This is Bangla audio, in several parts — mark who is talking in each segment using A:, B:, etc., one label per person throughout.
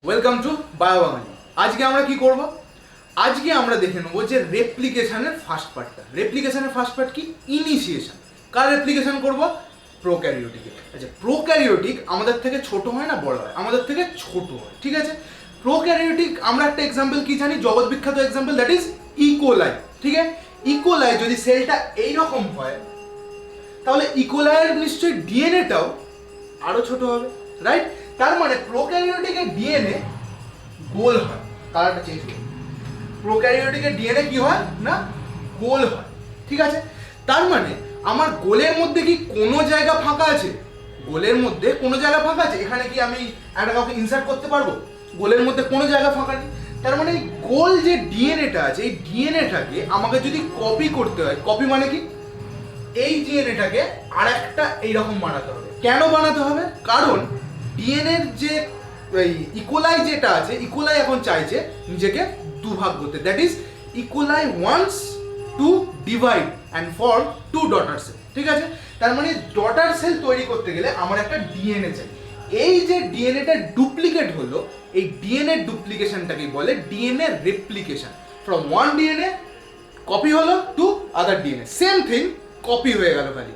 A: Welcome to বায়োবাঙালি। আজকে আমরা কি করব? আজকে আমরা দেখে নেবো যে রেপ্লিকেশনের ফার্স্ট পার্টটা। রেপ্লিকেশনের ফার্স্ট পার্ট কি? ইনিশিয়েশন। কার রেপ্লিকেশন করব? প্রোক্যারিওটিকের। আচ্ছা, প্রোক্যারিওটিক আমাদের থেকে ছোট হয় না বড় হয়? আমাদের থেকে ছোট হয়, ঠিক আছে। প্রোক্যারিওটিক আমরা একটা এক্সাম্পল কি জানি, জগৎ বিখ্যাত এক্সাম্পল, দ্যাট ইজ ইকোলাই। ঠিক আছে, ইকোলাই যদি সেলটা এইরকম হয় তাহলে ইকোলাইয়ের নিশ্চয়ই ডিএনএটাও আরো ছোট হবে, রাইট? তার মানে প্রোক্যারিওটিকের ডিএনএ গোল হয়। কালারটা চেঞ্জ করুন। প্রোক্যারিওটিকের ডিএনএ কি হয় না, গোল হয়, ঠিক আছে। তার মানে আমার গোলের মধ্যে কি কোনো জায়গা ফাঁকা আছে? গোলের মধ্যে কোনো জায়গা ফাঁকা আছে? এখানে কি আমি একটা কাউকে ইনসার্ট করতে পারবো? গোলের মধ্যে কোনো জায়গা ফাঁকা নেই। তার মানে এই গোল যে ডিএনএটা আছে, এই ডিএনএটাকে আমাকে যদি কপি করতে হয়, কপি মানে কি, এই ডিএনএটাকে আর একটা এইরকম বানাতে হবে। কেন বানাতে হবে? কারণ ডিএনএর যে ইকোলাই যেটা আছে, ইকোলাই এখন চাইছে নিজেকে দুভাগ করতে, that is E coli wants to divide and form two daughter cell, ঠিক আছে। তার মানে ডটার সেল তৈরি করতে গেলে আমার একটা ডিএনএ চাই। এই যে ডিএনএটা ডুপ্লিকেট হলো, এই ডিএনএ ডুপ্লিকেশনটাকে বলে DNA replication. From one DNA copy হলো to other DNA, same thing, copy হয়ে গেল খালি,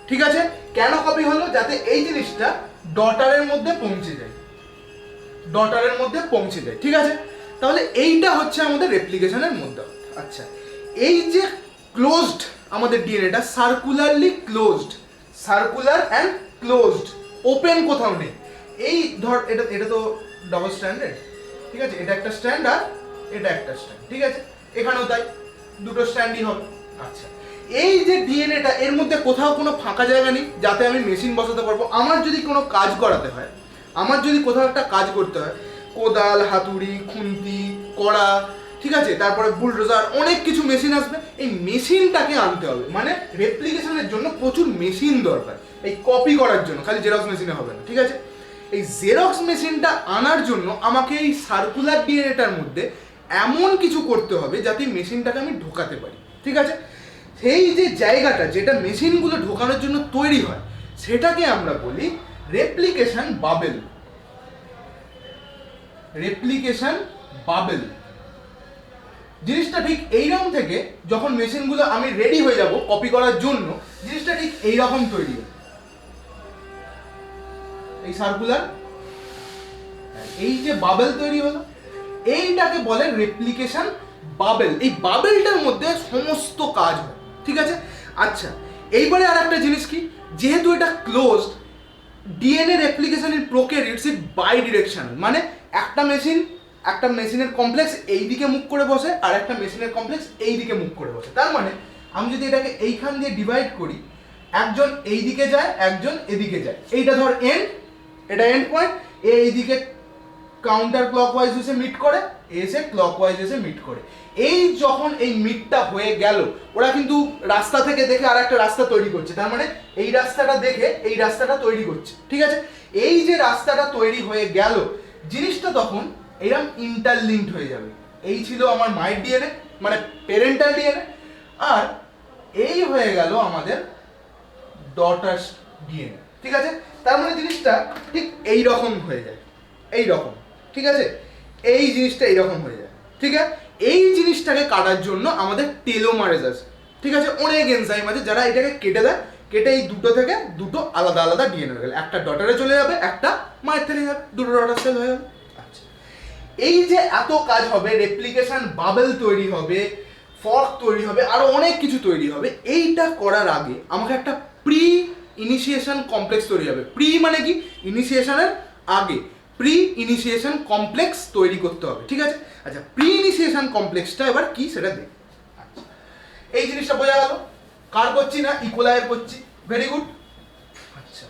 A: ঠিক আছে। কেন কপি হলো? যাতে এই জিনিসটা ডটারের মধ্যে পৌঁছে যায়, ডটারের মধ্যে পৌঁছে যায়, ঠিক আছে। তাহলে এইটা হচ্ছে আমাদের রেপ্লিকেশনের মধ্যে। আচ্ছা, এই যে ক্লোজড আমাদের ডিএনএটা, circularly closed, circular and closed, open কোথাও নেই। এই ধর এটা এটা তো ডাবল স্ট্যান্ডার্ড, ঠিক আছে, এটা একটা স্ট্যান্ড আর এটা একটা স্ট্যান্ড, ঠিক আছে। এখানেও তাই, দুটো স্ট্যান্ডই হবে। আচ্ছা, এই যে ডিএনএটা, এর মধ্যে কোথাও কোনো ফাঁকা জায়গা নেই যাতে আমি মেশিন বসাতে পারবো। আমার যদি কোনো কাজ করাতে হয়, আমার যদি কোথাও একটা কাজ করতে হয়, কোদাল, হাতুড়ি, খুন্তি, কড়া, ঠিক আছে, তারপরে বুলডোজার, অনেক কিছু মেশিন আসবে। এই মেশিনটাকে আনতে হবে, মানে রেপ্লিকেশনের জন্য প্রচুর মেশিন দরকার। এই কপি করার জন্য খালি জেরক্স মেশিনে হবে না, ঠিক আছে। এই জেরক্স মেশিনটা আনার জন্য আমাকে এই সার্কুলার ডিএনএটার মধ্যে এমন কিছু করতে হবে যাতে মেশিনটাকে আমি ঢোকাতে পারি, ঠিক আছে। সেই যে জায়গাটা যেটা মেশিনগুলো ঢোকানোর জন্য তৈরি হয়, সেটাকে আমরা বলি রেপ্লিকেশন বাবেল। রেপ্লিকেশন বাবেল জিনিসটা ঠিক এইরকম থেকে যখন মেশিনগুলো আমি রেডি হয়ে যাব কপি করার জন্য, জিনিসটা ঠিক এইরকম তৈরি হয়। এই সার্কুলার, এই যে বাবেল তৈরি হলো, এইটাকে বলে রেপ্লিকেশন বাবেল। এই বাবেলটার মধ্যে সমস্ত কাজ হয়, ঠিক আছে। আচ্ছা, এইবারে আর একটা জিনিস কি, যেহেতু এটা closed, DNA replication in prokaryotes is বাই ডিরেকশনাল, মানে একটা মেশিনের কমপ্লেক্স এই দিকে মুখ করে বসে আর একটা মেশিনের কমপ্লেক্স এই দিকে মুখ করে বসে। তার মানে আমি যদি এটাকে এইখান দিয়ে ডিভাইড করি, একজন এই দিকে যায়, একজন এদিকে যায়। এইটা ধর এন্ড, এটা এন্ড পয়েন্ট, এইদিকে কাউন্টার ক্লকওয়াইজ এসে মিট করে, এসে ক্লকওয়াইজ এসে মিট করে। এই যখন এই মিটটা হয়ে গেল, ওরা কিন্তু রাস্তা থেকে দেখে আর একটা রাস্তা তৈরি করছে, তার মানে এই রাস্তাটা দেখে এই রাস্তাটা তৈরি করছে, ঠিক আছে। এই যে রাস্তাটা তৈরি হয়ে গেল, জিনিসটা তখন এরকম ইন্টারলিঙ্কড হয়ে যাবে। এই ছিল আমার মায়ের ডিএনএ, মানে প্যারেন্টাল ডিএনএ, আর এই হয়ে গেল আমাদের ডটার ডিএনএ, ঠিক আছে। তার মানে জিনিসটা ঠিক এই রকম হয়ে যায়, এই রকম, ঠিক আছে। এই জিনিসটা এইরকম হয়ে যায়, ঠিক আছে। এই জিনিসটাকে কাটার জন্য আমাদের টেলোমারেজ আছে, ঠিক আছে। অনেক এনজাইম আছে যারা এটাকে কেটে দেয়, কেটে এই দুটো থেকে দুটো আলাদা আলাদা ডিএনএ হয়ে গেল, একটা ডটারে চলে যাবে, একটা মায়ের থেকে যাবে, দুটো ডটার সেল হয়ে যাবে। আচ্ছা, এই যে এত কাজ হবে, রেপ্লিকেশন বাবেল তৈরি হবে, ফর্ক তৈরি হবে, আরো অনেক কিছু তৈরি হবে। এইটা করার আগে আমাকে একটা প্রি ইনিশিয়েশন কমপ্লেক্স তৈরি হবে। প্রি মানে কি? ইনিশিয়েশনের আগে প্রি ইনিশিয়েশন কমপ্লেক্স তৈরি করতে হবে, ঠিক আছে। আচ্ছা, প্রি ইনিশিয়েশন কমপ্লেক্সটা এবার কি সেটা দেখ। আচ্ছা, এই জিনিসটা বোঝা গেল, কার করছি না, ইকোলাইয়ের করছি, ভেরি গুড। আচ্ছা,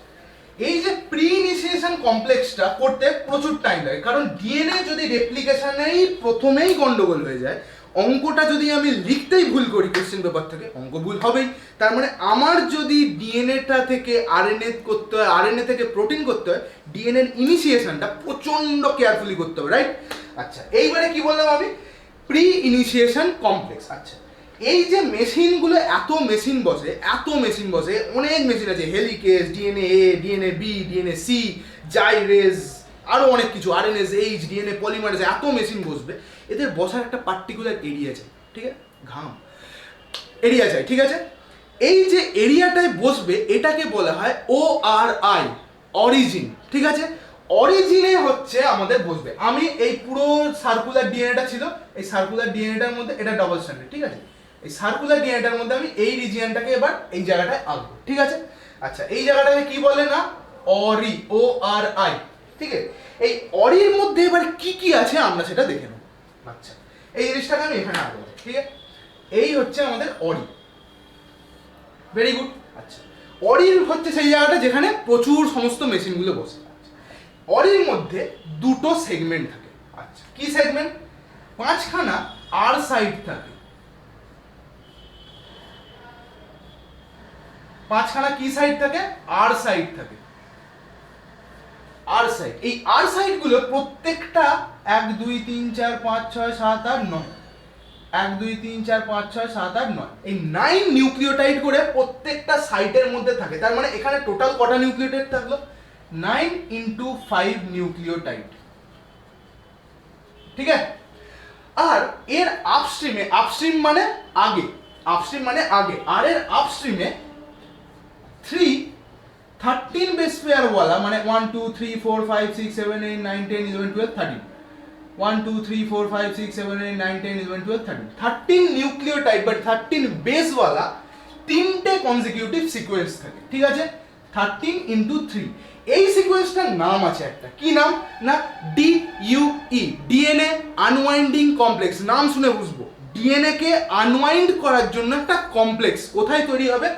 A: এই যে প্রি ইনিশিয়েশন কমপ্লেক্সটা করতে প্রচুর টাইম লাগে, কারণ ডিএনএ যদি রেপ্লিকেশনেই প্রথমেই গন্ডগোল হয়ে যায়, অঙ্কটা যদি আমি লিখতেই ভুল করি কোশ্চেন পেপার থেকে, অঙ্ক ভুল হবেই। তার মানে আমার যদি ডিএনএটা থেকে আরএনএ করতে হয়, আরএনএ থেকে প্রোটিন করতে হয়, ডিএনএর ইনিশিয়েশনটা প্রচন্ড কেয়ারফুলি করতে হবে, রাইট? আচ্ছা, এইবারে কি বললাম আমি, প্রি ইনিশিয়েশন কমপ্লেক্স। আচ্ছা, এই যে মেশিনগুলো, এত মেশিন বসে, অনেক মেশিন আছে, helicase, DNA A, DNA B, DNA C, gyrase, আরও অনেক কিছু আরএনএস, এইচ, ডিএনএ, পলিমারেজ, এত মেশিন বসবে, এদের বসার একটা পার্টিকুলার এরিয়া চাই, ঠিক আছে, ঘাম এরিয়া চাই, ঠিক আছে। এই যে এরিয়াটায় বসবে এটাকে বলা হয় ORI, অরিজিন, ঠিক আছে। অরিজিনে হচ্ছে আমাদের বসবে, আমি এই পুরো সার্কুলার ডিএনএটা ছিল, এই সার্কুলার ডিএনএটার মধ্যে এটা ডাবল স্ট্যান্ডার্ড, ঠিক আছে, এই সার্কুলার ডিএনএটার মধ্যে আমি এই রিজিয়নটাকে এবার এই জায়গাটায় আঁকবো, ঠিক আছে। আচ্ছা, এই জায়গাটাকে কি বলে না, অরি, ORI, ঠিক আছে। এই অরির মধ্যে এবার কি কি আছে আমরা সেটা দেখে নেব। আচ্ছা, এই জিনিসটাকে আমি এখানে আঁকবো, ঠিক আছে। এই হচ্ছে আমাদের অরি, ভেরি গুড। আচ্ছা, অরির হচ্ছে সেই জায়গাটা যেখানে প্রচুর সমস্ত মেশিনগুলো বসে। অরির মধ্যে দুটো সেগমেন্ট থাকে। আচ্ছা, কি সেগমেন্ট, 5খানা আর সাইড থাকে, 5খানা কি সাইড থাকে, আর সাইড থাকে, আর সাইড। এই আর সাইড গুলো প্রত্যেকটা 1 2 3 4 5 6 7 8 9, 1 2 3 4 5 6 7 8 9, এই 9 নিউক্লিওটাইড করে প্রত্যেকটা সাইটের মধ্যে থাকে। তার মানে এখানে টোটাল কটা নিউক্লিওটাইড থাকলো, 9 × 5 নিউক্লিওটাইড, ঠিক আছে। আর এর আপস্ট্রিমে, আপস্ট্রিম মানে আগে, আপস্ট্রিম মানে আগে, আর এর আপস্ট্রিমে 13 বেস পেয়ার ওয়ালা, মানে 1 2 3 4 5 6 7 8 9 10 11 12 13, 1 2 3 4 5 6 7 8 9 10 11 12 13, 13 নিউক্লিওটাইড বাট 13 বেস ওয়ালা তিনটে কনজিকিউটিভ সিকোয়েন্স থাকে, ঠিক আছে, 13 × 3। এই সিকোয়েন্সটার নাম আছে একটা, কি নাম না, DUE, ডিএনএ আনওয়াইন্ডিং কমপ্লেক্স। নাম শুনে বুঝবো, ডিএনএ কে আনওয়াইন্ড করার জন্য একটা কমপ্লেক্স কোথায় তৈরি হবে,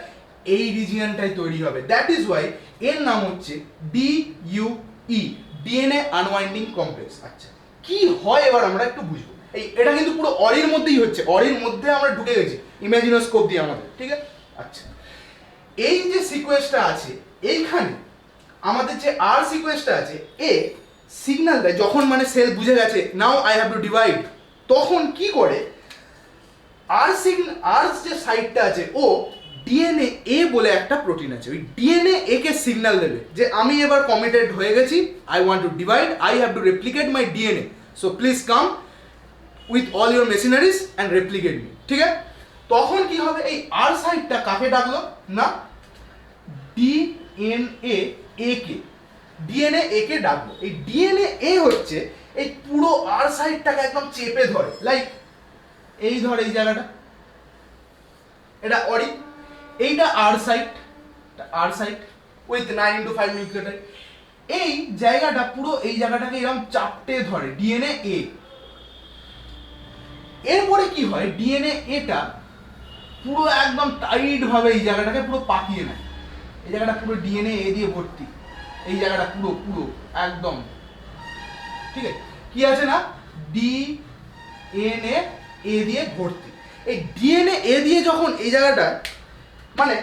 A: এই রিজিয়নটাই তৈরি হবে। দ্যাট ইজ ওয়াই এর নাম হচ্ছে DUE, ডিএনএ আনওয়াইন্ডিং কমপ্লেক্স। আচ্ছা, কি হয় এবার আমরা একটু বুঝবো। এটা কিন্তু পুরো অরির মধ্যেই হচ্ছে, অরির মধ্যে আমরা ঢুকে গেছি ইমাজিনোস্কোপ দিয়ে আমাদের, ঠিক আছে। আচ্ছা, এই যে সিকোয়েন্সটা আছে এইখানে আমাদের যে আর সিকোয়েন্সটা আছে, এ সিগন্যাল দেয় যখন মানে সেল বুঝে গেছে now I have two divide, তখন কি করে আর যে সাইডটা আছে ও ডিএনএ এ বলে একটা প্রোটিন আছে, ওই ডিএনএ এ কে সিগন্যাল দেবে যে আমি এবার কমিটেড হয়ে গেছি, I want to divide, I have to replicate my DNA, so please come with all your machineries and replicate me, ঠিক আছে। তখন কি হবে, এই আর সাইডটা কাকে ডাকলো না, ডিএনএ এ কে, ডিএনএ এ কে ডাকলো। এই ডিএনএ এ হচ্ছে এই পুরো আর সাইডটাকে একদম চেপে ধরে, লাইক এই ধর এই জায়গাটা, এটা অরি, এইটা R site, R site with 9 × 5 nucleotide. এই জায়গাটা পুরো এই জায়গাটাকে এরকম চাপটে ধরে ডিএনএ এ। এরপরে কি হয়, ডিএনএ এটা পুরো একদম টাইট ভাবে এই জায়গাটাকে পুরো পাকিয়ে নেয়, এই জায়গাটা পুরো ডিএনএ এ দিয়ে ভর্তি, এই জায়গাটা পুরো পুরো একদম, ঠিক আছে, কি আছে না, ডিএনএ এ দিয়ে ভর্তি। এই ডিএনএ এ দিয়ে যখন এই জায়গাটা মানে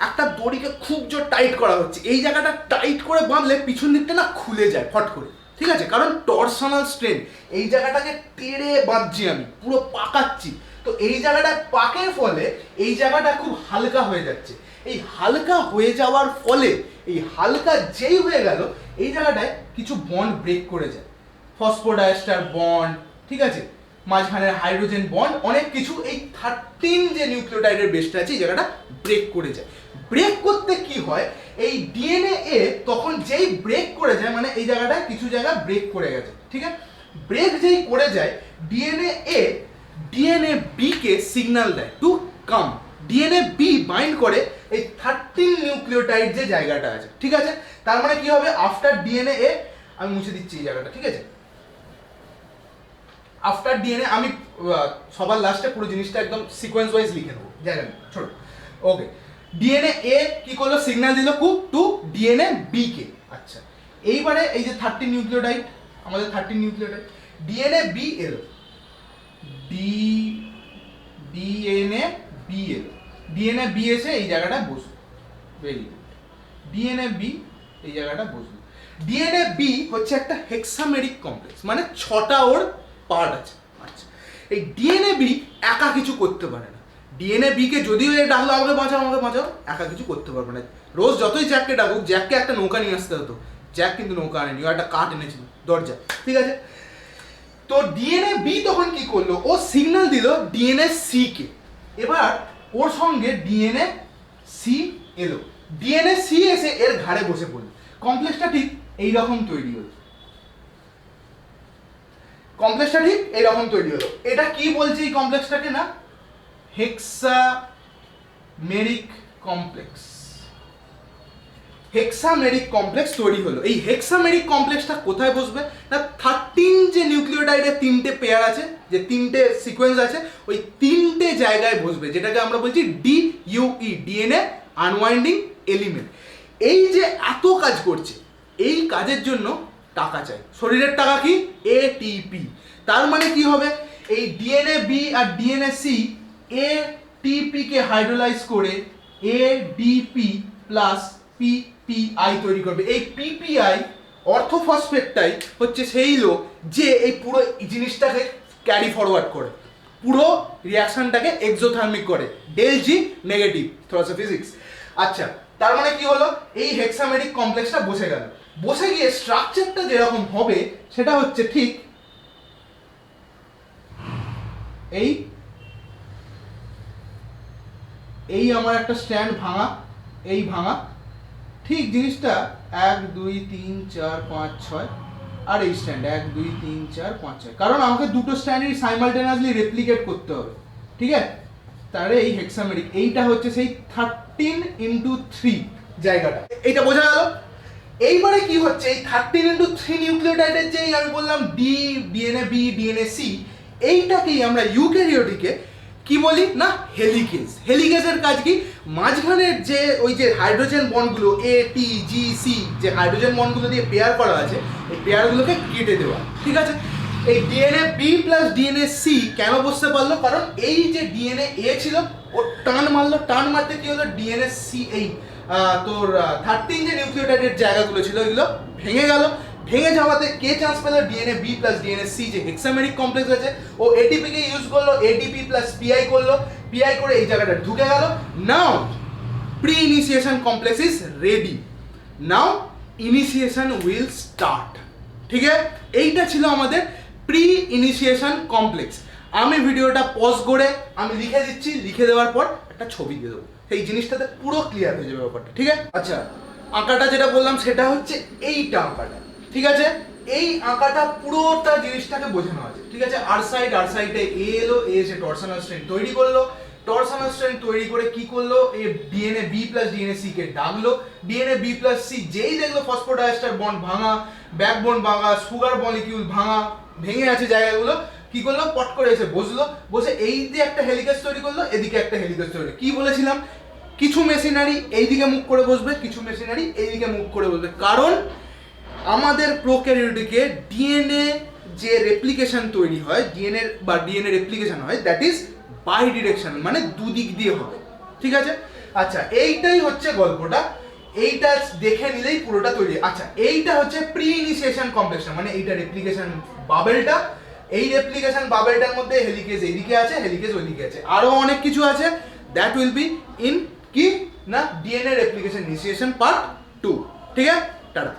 A: একটা দড়িকে খুব জোর টাইট করা হচ্ছে, এই জায়গাটা টাইট করে বাঁধলে পিছন দিকটা না খুলে যায় ফট করে, ঠিক আছে, কারণ টর্সনাল স্ট্রেন, এই জায়গাটাকে টেনে বাঁধছি আমি, পুরো পাকাচ্ছি, তো এই জায়গাটা পাকের ফলে এই জায়গাটা খুব হালকা হয়ে যাচ্ছে। এই হালকা হয়ে যাওয়ার ফলে, এই হালকা যেই হয়ে গেল, এই জায়গাটায় কিছু বন্ড ব্রেক করে যায়, ফসফোডাইস্টার বন্ড, ঠিক আছে, মাঝখানের হাইড্রোজেন বন্ড, অনেক কিছু এই 13 যে নিউক্লিওটাইডের বেসটা আছে এই জায়গাটা ব্রেক করে যায়। ব্রেক করতে কি হয়, এই ডিএনএ এ তখন যেই ব্রেক করে যায়, মানে এই জায়গাটায় কিছু জায়গা ব্রেক করে গেছে, ঠিক আছে, ব্রেক যেই করে যায়, ডিএনএ এ ডিএনএ বি কে সিগন্যাল দেয় to come, DNA B bind করে এই 13 নিউক্লিওটাইড যে জায়গাটা আছে, ঠিক আছে। তার মানে কি হবে, আফটার ডিএনএ এ, আমি মুছে দিচ্ছি এই জায়গাটা, ঠিক আছে, আফটার ডিএনএ, আমি সবার লাস্টে পুরো জিনিসটা একদম সিকোয়েন্স ওয়াইজ লিখে নেবো, জায়গা ছোট, ওকে। ডিএনএ এ কি করলো, সিগন্যাল দিল টু ডিএনএ বি কে। আচ্ছা, এইবারে এই যে 13 নিউক্লিওটাইড, আমাদের 13 নিউক্লিওটাইড, ডিএনএ বি এলো, ডিএনএ বি এলো, ডিএনএ বি এসে এই জায়গাটা বসলো, ভেরি গুড, ডিএনএ বি এই জায়গাটা বসলো। ডিএনএ বি হচ্ছে একটা হেক্সামেরিক কমপ্লেক্স, মানে 6টা ওর পার্ট আছে। আচ্ছা, এই ডিএনএ বি একা কিছু করতে পারে না, ডিএনএ বি কে যদিও এ ডাকলো আমাকে বাঁচাও আমাকে বাঁচাও, একা কিছু করতে পারবে না। রোজ যতই জ্যাককে ডাকুক, জ্যাককে একটা নৌকা নিয়ে আসতে হতো, জ্যাক কিন্তু নৌকা আনেনি, ও একটা কাঠ এনেছিল দরজা, ঠিক আছে? তো ডিএনএ বি তখন কি করলো, ও সিগন্যাল দিল ডিএনএ সি কে। এবার ওর সঙ্গে ডিএনএ সি এলো, ডিএনএ সি এসে এর ঘাড়ে বসে পড়লো। কমপ্লেক্সটা ঠিক এইরকম তৈরি হলো, কমপ্লেক্সটা ঠিক এইরকম তৈরি হলো। এটা কি বলছে এই কমপ্লেক্সটাকে? না হেক্সামেরিক কমপ্লেক্স। হেক্সামেরিক কমপ্লেক্স তৈরি হলো। এই হেক্সামেরিক কমপ্লেক্সটা কোথায় বসবে? না 13 যে নিউক্লিওটাইডের 3টে পেয়ার আছে, যে 3টে সিকোয়েন্স আছে, ওই 3টে জায়গায় বসবে, যেটাকে আমরা বলছি ডিইউই, ডিএনএ আনওয়াইন্ডিং এলিমেন্ট। এই যে এত কাজ করছে, এই কাজের জন্য টাকা চাই। শরীরের টাকা কি? এটিপি। তার মানে কি হবে? এই ডিএনএ বি আর ডিএনএ সি এটিপি কে হাইড্রোলাইজ করে এডিপি প্লাস পিপিআই তৈরি করবে। এই পিপিআই অর্থোফসফেটটাই হচ্ছে সেই লোক যে এই পুরো জিনিসটাকে ক্যারি ফরওয়ার্ড করে, পুরো রিয়াকশনটাকে এক্সোথার্মিক করে। ডেল জি নেগেটিভ, থোড়াসা ফিজিক্স। আচ্ছা, তার মানে কি হলো? এই হেক্সামেরিক কমপ্লেক্সটা বসে গেল। বসে গিয়ে স্ট্রাকচারটা যেরকম হবে সেটা হচ্ছে ঠিক এই আমার একটা স্ট্যান্ড ভাঙা, এই ভাঙা, ঠিক জিনিসটা 1 2 3 4 5 6, আর এই স্ট্যান্ড 1 2 3 4 5 6, কারণ আমাকে দুটো স্ট্যান্ডই সাইমালটেনিয়াসলি রেপ্লিকেট করতে হবে, ঠিক আছে? তাহলে এই হেক্সামেরিক, এইটা হচ্ছে সেই 13x3 জায়গাটা। এইটা বোঝা গেল? এইবারে কি হচ্ছে, এই 13x3 নিউক্লিওটাইডের যেই আমি বললাম D, DNA B, DNA C, এইটাকেই আমরা ইউক্যারিওটিকে কি বলি? না হেলিকেজ। হেলিকেজের কাজ কি? মাঝখানের যে ওই যে হাইড্রোজেন বন্ডগুলো এ টি জি সি, যে হাইড্রোজেন বন্ডগুলো দিয়ে পেয়ার করা আছে, এই পেয়ারগুলোকে কেটে দেওয়া, ঠিক আছে? এই DNA B plus DNA C কেন বসতে পারলো? কারণ এই যে ডিএনএ এ ছিল, ও টান মারলো, টান মারতে কি হলো, ডিএনএ সি, এই তোর 13 যে নিউক্লিওটাইডের জায়গাগুলো ছিল এগুলো ভেঙে গেল। ভেঙে যাওয়াতে কে চান্স পেল? DNA B plus DNA C, যে হেক্সামেরিক কমপ্লেক্স আছে, ও এটিপি কে ইউজ করলো, এটিপি প্লাস পিআই করলো, পিআই করে এই জায়গাটা ঢুকে গেল। Now pre initiation complex is ready, now initiation will start, ঠিক আছে? এইটা ছিল আমাদের প্রি ইনিশিয়েশন কমপ্লেক্স। আমি ভিডিওটা পজ করে আমি লিখে দিচ্ছি, লিখে দেওয়ার পর একটা ছবি দিয়ে দেবো, সেই জিনিসটাতে পুরো ক্লিয়ার হয়ে যাবে ব্যাপারটা, ঠিক আছে? আচ্ছা, আঁকাটা যেটা বললাম সেটা হচ্ছে এইটা আঁকাটা, ঠিক আছে? এই আঁকাটা পুরোটা জিনিসটাকে বোঝানো আছে, ঠিক আছে? আর সাইডে এ এলো, এ এসে টরশনাল স্ট্রেন তৈরি করলো, টরশনাল স্ট্রেন তৈরি করে কি করলো, এই DNA B plus DNA C কে ডাকলো। ডিএনএ বি প্লাস সি যেই দেখলো ফসফোডাইএস্টার বন্ড ভাঙা, ব্যাকবোন ভাঙা, সুগার মলিকিউল ভাঙা, ভেঙে আছে জায়গাগুলো, কি করলো, পট করে এসে বসলো, বসে এই যে একটা হেলিকেজ তৈরি করলো, এদিকে একটা হেলিকেজ তৈরি। কি বলেছিলাম? কিছু মেশিনারি এইদিকে মুখ করে বসবে, কিছু মেশিনারি এইদিকে মুখ করে বসবে, কারণ আমাদের প্রোক্যারিওটিকে ডিএনএ যে রেপ্লিকেশন তৈরি হয়, ডিএনএ বা ডিএনএ রেপ্লিকেশন হয়, দ্যাট ইজ বাই ডিরেকশন, মানে দুদিক দিয়ে হবে, ঠিক আছে? আচ্ছা, এইটাই হচ্ছে গল্পটা, এইটা দেখে নিলেই পুরোটা তৈরি। আচ্ছা, এইটা হচ্ছে প্রি ইনিশিয়েশন কমপ্লেক্সন, মানে এইটা রেপ্লিকেশন বাবেলটা, এই রেপ্লিকেশন বাবেলটার মধ্যে হেলিকেজ এইদিকে আছে, হেলিকেজ ওইদিকে আছে, আরো অনেক কিছু আছে, দ্যাট উইল বি ইন কি না ডিএনএ রেপ্লিকেশন ইনিশিয়েশন পার্ট 2, ঠিক আছে? টাটা।